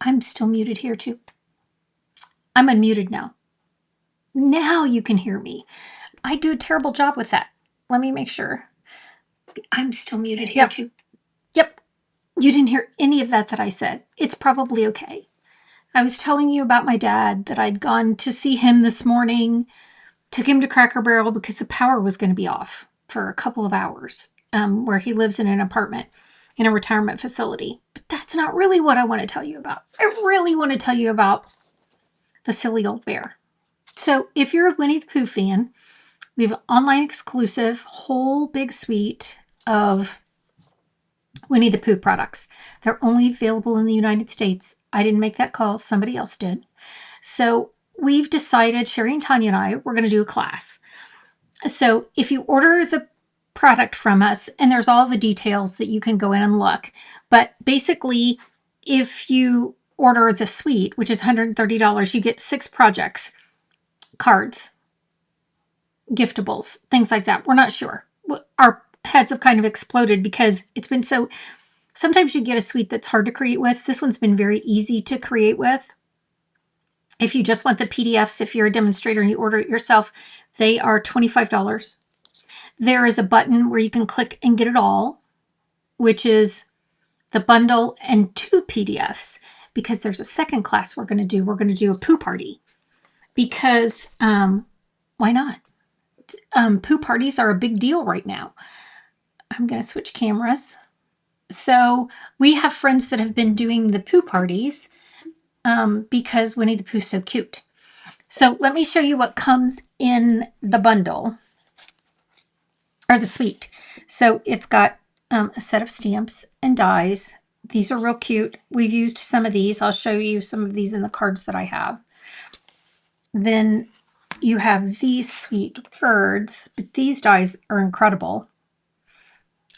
I'm still muted here too. I'm unmuted now. Now you can hear me. I do a terrible job with that. Let me make sure. I'm still muted here too. Yep. You didn't hear any of that I said. It's probably okay. I was telling you about my dad, that I'd gone to see him this morning, took him to Cracker Barrel because the power was going to be off for a couple of hours, where he lives in an apartment in a retirement facility. But that's not really what I want to tell you about. I really want to tell you about the silly old bear. So if you're a Winnie the Pooh fan, we have an online exclusive whole big suite of Winnie the Pooh products. They're only available in the United States. I didn't make that call. Somebody else did. So we've decided, Sherry and Tanya and I, we're going to do a class. So if you order the product from us, and there's all the details that you can go in and look, but basically, if you order the suite, which is $130, you get 6 projects, cards, giftables, things like that. We're not sure. Our heads have kind of exploded because it's been so... Sometimes you get a suite that's hard to create with. This one's been very easy to create with. If you just want the PDFs, if you're a demonstrator and you order it yourself, they are $25. There is a button where you can click and get it all, which is the bundle and 2 PDFs, because there's a second class we're going to do. We're going to do a Pooh party because why not? Pooh parties are a big deal right now. I'm going to switch cameras. So we have friends that have been doing the Pooh parties because Winnie the Pooh's so cute. So let me show you what comes in the bundle, or the suite. So it's got a set of stamps and dies. These are real cute. We've used some of these. I'll show you some of these in the cards that I have. Then you have these sweet birds, but these dies are incredible.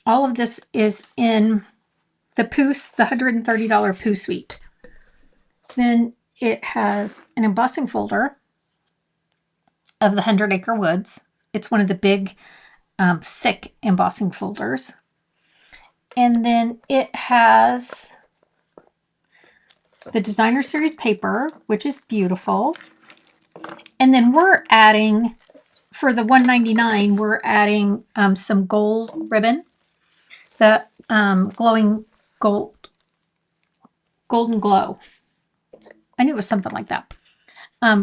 All of this is in the $130 Pooh suite. Then it has an embossing folder of the 100 Acre Woods. It's one of the big, thick embossing folders. And then it has the designer series paper, which is beautiful. And then we're adding, for the $199, we're adding some gold ribbon, the glowing golden glow. I knew it was something like that.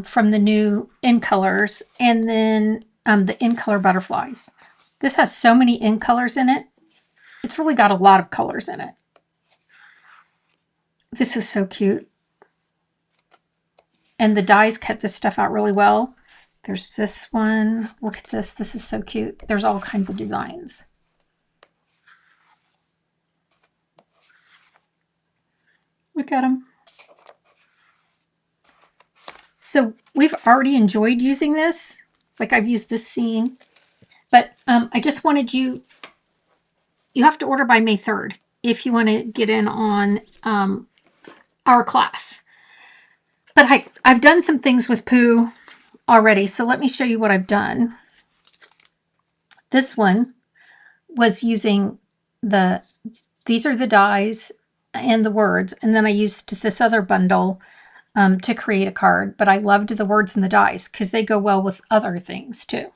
From the new in colors, and then the in color butterflies. This has so many in colors in it. It's really got a lot of colors in it. This is so cute. And the dies cut this stuff out really well. There's this one. Look at this. This is so cute. There's all kinds of designs. Look at them. So we've already enjoyed using this. Like, I've used this scene. But I just wanted you have to order by May 3rd if you want to get in on our class. But I've done some things with Pooh already, so let me show you what I've done. This one was using these are the dies and the words, and then I used this other bundle to create a card, but I loved the words and the dies because they go well with other things too.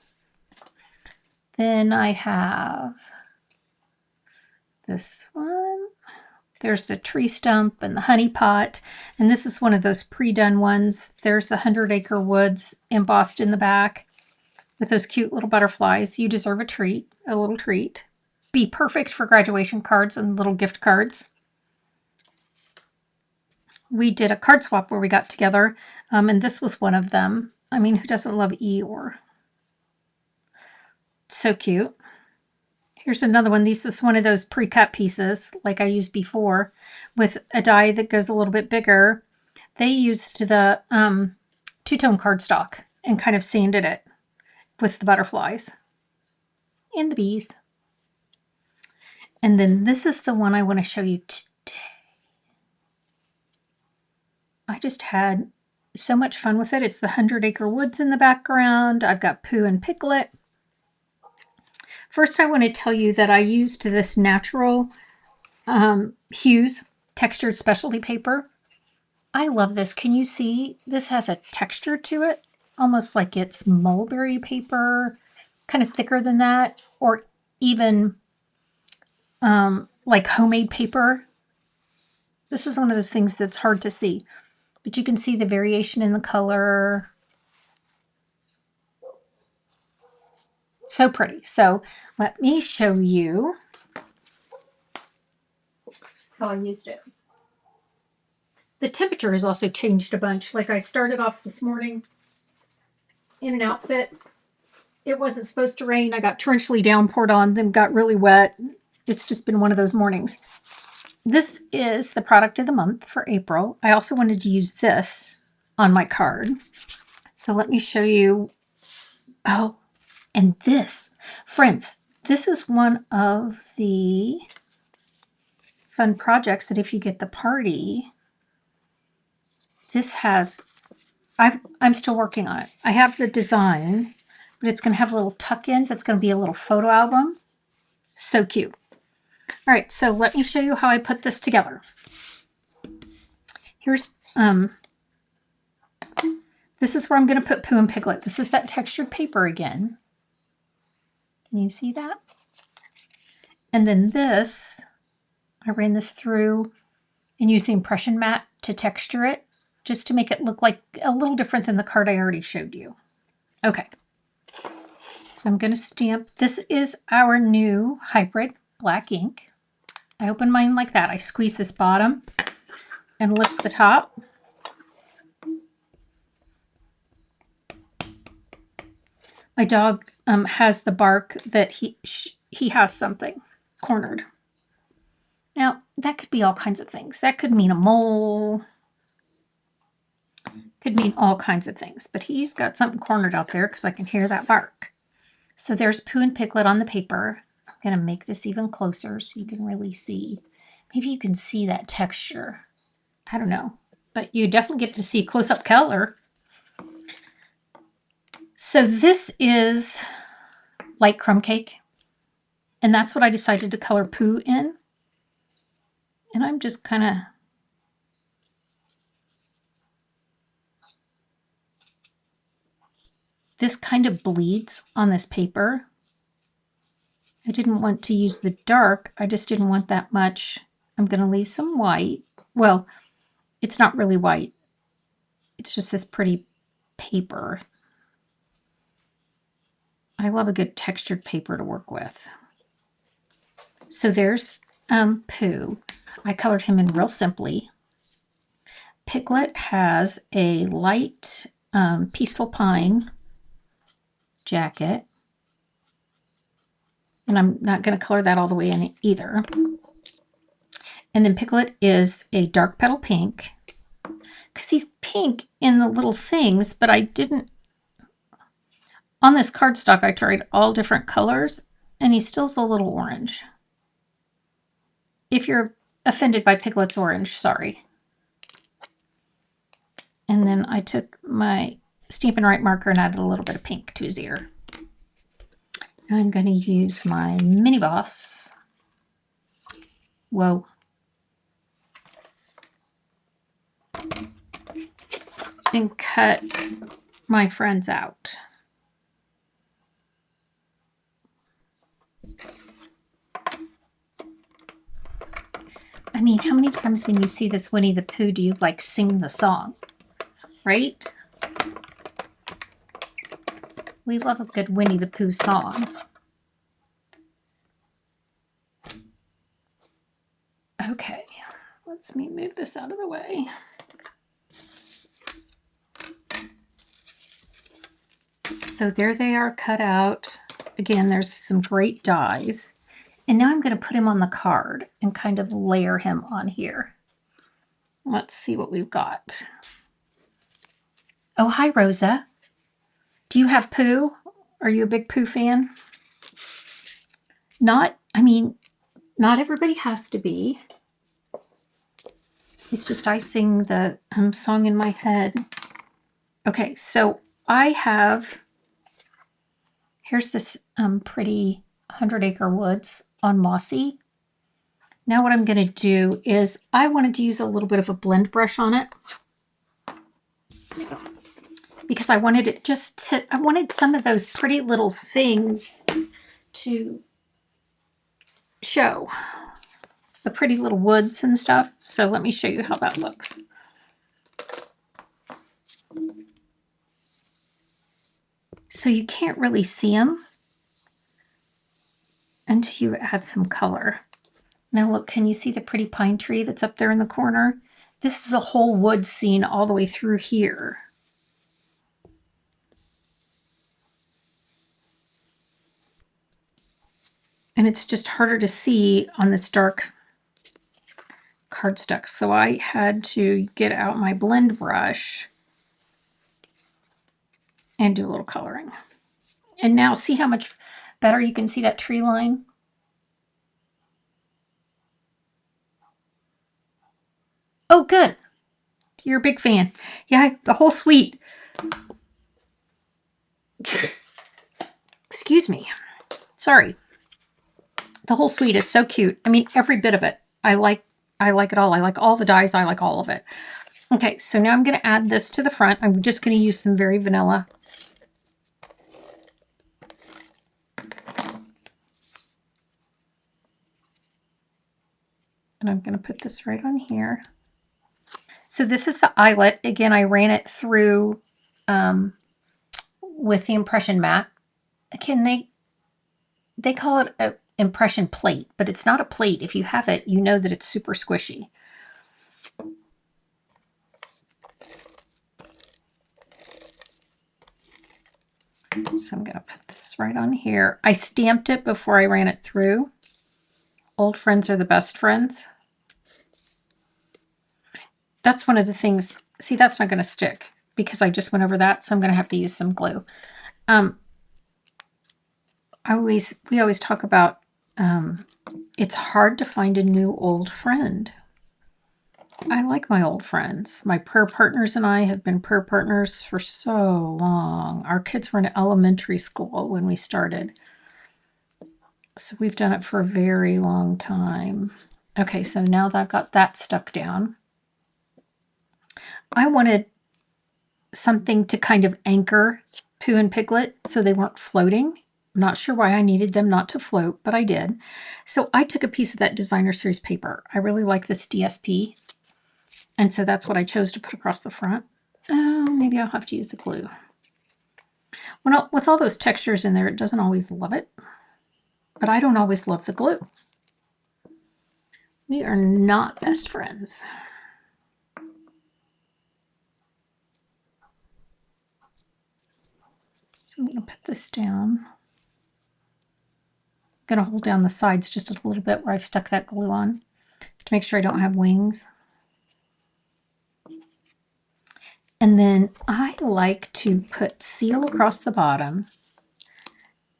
Then I have this one. There's the tree stump and the honey pot, and this is one of those pre-done ones. There's the 100 Acre Woods embossed in the back with those cute little butterflies. You deserve a treat, a little treat. Be perfect for graduation cards and little gift cards. We did a card swap where we got together, and this was one of them. I mean, who doesn't love Eeyore? So cute. Here's another one. This is one of those pre-cut pieces like I used before with a die that goes a little bit bigger. They used the two-tone cardstock and kind of sanded it with the butterflies and the bees. And then this is the one I want to show you today. I just had so much fun with it. It's the 100 Acre Woods in the background. I've got Pooh and Piglet. First, I want to tell you that I used this natural Hues textured specialty paper. I love this. Can you see this has a texture to it? Almost like it's mulberry paper, kind of thicker than that, or even like homemade paper. This is one of those things that's hard to see, but you can see the variation in the color. So pretty. So let me show you how I used it. The temperature has also changed a bunch. Like I started off this morning in an outfit. It wasn't supposed to rain. I got torrentially downpoured on, then got really wet. It's just been one of those mornings. This is the product of the month for April. I also wanted to use this on my card. So let me show you. Oh, and this. Friends, this is one of the fun projects that if you get the party, this has, I'm still working on it. I have the design, but it's going to have little tuck-ins. It's going to be a little photo album. So cute. All right, so let me show you how I put this together. Here's, this is where I'm going to put Pooh and Piglet. This is that textured paper again. Can you see that? And then this, I ran this through and used the impression mat to texture it, just to make it look like a little different than the card I already showed you. Okay, so I'm going to stamp. This is our new hybrid black ink. I open mine like that. I squeeze this bottom and lift the top. My dog has the bark that he has something cornered. Now, that could be all kinds of things. That could mean a mole. Could mean all kinds of things. But he's got something cornered out there because I can hear that bark. So there's Pooh and Piglet on the paper. I'm going to make this even closer so you can really see. Maybe you can see that texture. I don't know. But you definitely get to see close-up color. So this is light crumb cake. And that's what I decided to color Pooh in. And I'm just kind of this kind of bleeds on this paper. I didn't want to use the dark. I just didn't want that much. I'm going to leave some white. Well, it's not really white. It's just this pretty paper. I love a good textured paper to work with. So there's Pooh. I colored him in real simply. Piglet has a light Peaceful Pine jacket. And I'm not going to color that all the way in either. And then Piglet is a dark petal pink. Because he's pink in the little things, but I didn't... On this cardstock, I tried all different colors, and he still's a little orange. If you're offended by Piglet's orange, sorry. And then I took my Stampin' Write marker and added a little bit of pink to his ear. Now I'm going to use my Mini Boss. Whoa. And cut my friends out. I mean, how many times when you see this Winnie the Pooh do you like sing the song, right? We love a good Winnie the Pooh song. Okay, let's me move this out of the way. So there they are cut out. Again, there's some great dies. And now I'm going to put him on the card and kind of layer him on here. Let's see what we've got. Oh, hi, Rosa. Do you have Pooh? Are you a big Pooh fan? Not everybody has to be. It's just I sing the song in my head. Okay, so I have, here's this pretty 100 Acre Woods on Mossy. Now what I'm going to do is I wanted to use a little bit of a blend brush on it. because I wanted it I wanted some of those pretty little things to show. The pretty little woods and stuff. So let me show you how that looks. So you can't really see them until you add some color. Now look, can you see the pretty pine tree that's up there in the corner? This is a whole wood scene all the way through here. And it's just harder to see on this dark cardstock. So I had to get out my blend brush and do a little coloring. And now see how much better you can see that tree line? Oh, good. You're a big fan. Yeah, the whole suite. Excuse me. Sorry. The whole suite is so cute. I mean, every bit of it. I like it all. I like all the dies. I like all of it. Okay, so now I'm going to add this to the front. I'm just going to use some very vanilla. And I'm going to put this right on here. So this is the eyelet. Again, I ran it through with the impression mat. Again, they call it an impression plate, but it's not a plate. If you have it, you know that it's super squishy. So I'm going to put this right on here. I stamped it before I ran it through. Old friends are the best friends. That's one of the things. See, that's not going to stick because I just went over that, so I'm going to have to use some glue. We always talk about it's hard to find a new old friend. I like my old friends. My prayer partners and I have been prayer partners for so long. Our kids were in elementary school when we started. So we've done it for a very long time. Okay, so now that I've got that stuck down, I wanted something to kind of anchor Pooh and Piglet so they weren't floating. I'm not sure why I needed them not to float, but I did. So I took a piece of that designer series paper. I really like this DSP. And so that's what I chose to put across the front. Maybe I'll have to use the glue. Well, with all those textures in there, it doesn't always love it. But I don't always love the glue. We are not best friends. So I'm going to put this down. I'm going to hold down the sides just a little bit where I've stuck that glue on to make sure I don't have wings. And then I like to put seal across the bottom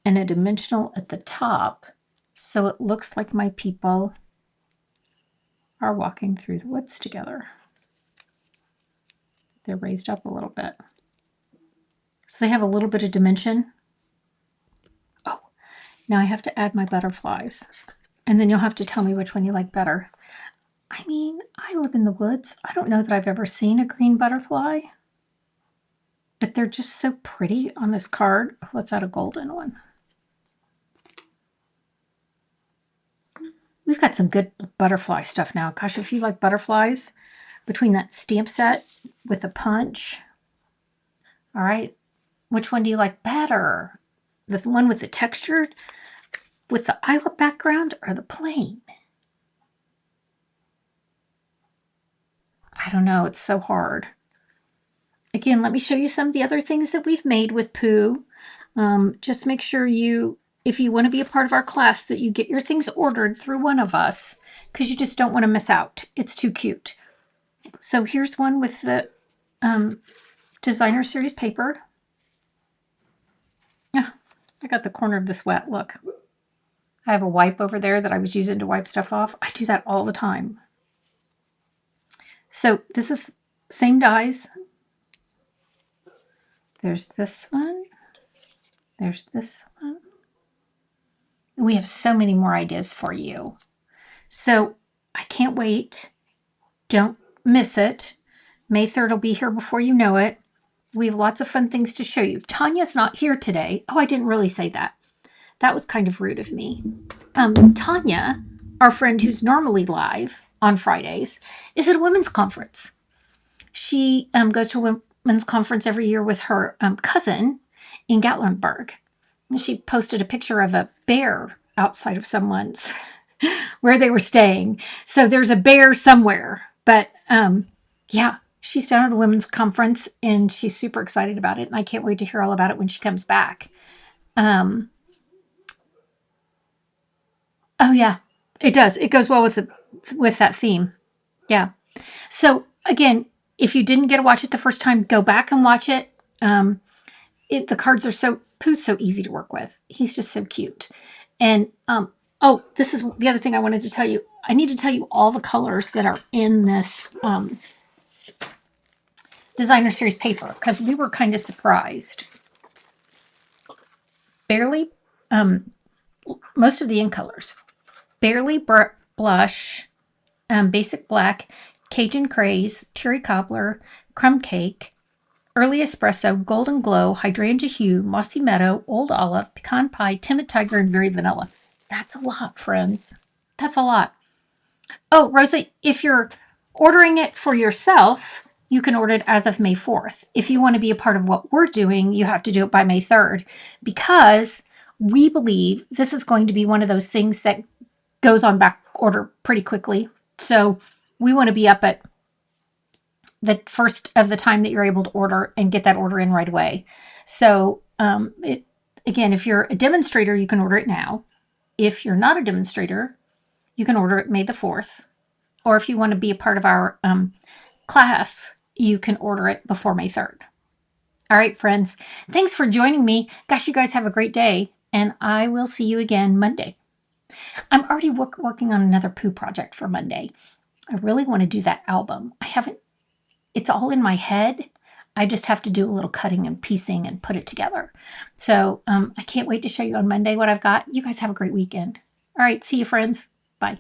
and a dimensional at the top so it looks like my people are walking through the woods together. They're raised up a little bit. So they have a little bit of dimension. Oh, now I have to add my butterflies. And then you'll have to tell me which one you like better. I mean, I live in the woods. I don't know that I've ever seen a green butterfly. But they're just so pretty on this card. Let's add a golden one. We've got some good butterfly stuff now. Gosh, if you like butterflies, between that stamp set with the punch. All right, which one do you like better? The one with the textured, with the eyelet background, or the plain? I don't know, it's so hard. Again, let me show you some of the other things that we've made with Pooh. Just make sure if you want to be a part of our class, that you get your things ordered through one of us, because you just don't want to miss out. It's too cute. So here's one with the designer series paper. Yeah, I got the corner of this wet. Look, I have a wipe over there that I was using to wipe stuff off. I do that all the time. So this is same dies. There's this one. There's this one. We have so many more ideas for you. So I can't wait. Don't miss it. May 3rd will be here before you know it. We have lots of fun things to show you. Tanya's not here today. Oh, I didn't really say that. That was kind of rude of me. Tanya, our friend who's normally live on Fridays, is at a women's conference. She goes to a women's conference every year with her cousin in Gatlinburg. And she posted a picture of a bear outside of someone's where they were staying. So there's a bear somewhere. But yeah, she's down at a women's conference and she's super excited about it. And I can't wait to hear all about it when she comes back. Oh yeah, it does. It goes well with that theme. Yeah. So again, if you didn't get to watch it the first time, go back and watch it. The cards are Pooh's so easy to work with. He's just so cute. And oh, this is the other thing I wanted to tell you. I need to tell you all the colors that are in this designer series paper because we were kind of surprised. Barely, most of the in colors. Barely Blush, Basic Black, Cajun Craze, Cherry Cobbler, Crumb Cake, Early Espresso, Golden Glow, Hydrangea Hue, Mossy Meadow, Old Olive, Pecan Pie, Timid Tiger, and Very Vanilla. That's a lot, friends. That's a lot. Oh, Rosa, if you're ordering it for yourself, you can order it as of May 4th. If you want to be a part of what we're doing, you have to do it by May 3rd because we believe this is going to be one of those things that goes on back order pretty quickly. So we want to be up at the first of the time that you're able to order and get that order in right away. So again, if you're a demonstrator, you can order it now. If you're not a demonstrator, you can order it May the 4th. Or if you want to be a part of our class, you can order it before May 3rd. All right, friends. Thanks for joining me. Gosh, you guys have a great day. And I will see you again Monday. I'm already working on another Pooh project for Monday. I really want to do that album. It's all in my head. I just have to do a little cutting and piecing and put it together. So I can't wait to show you on Monday what I've got. You guys have a great weekend. All right, see you, friends. Bye.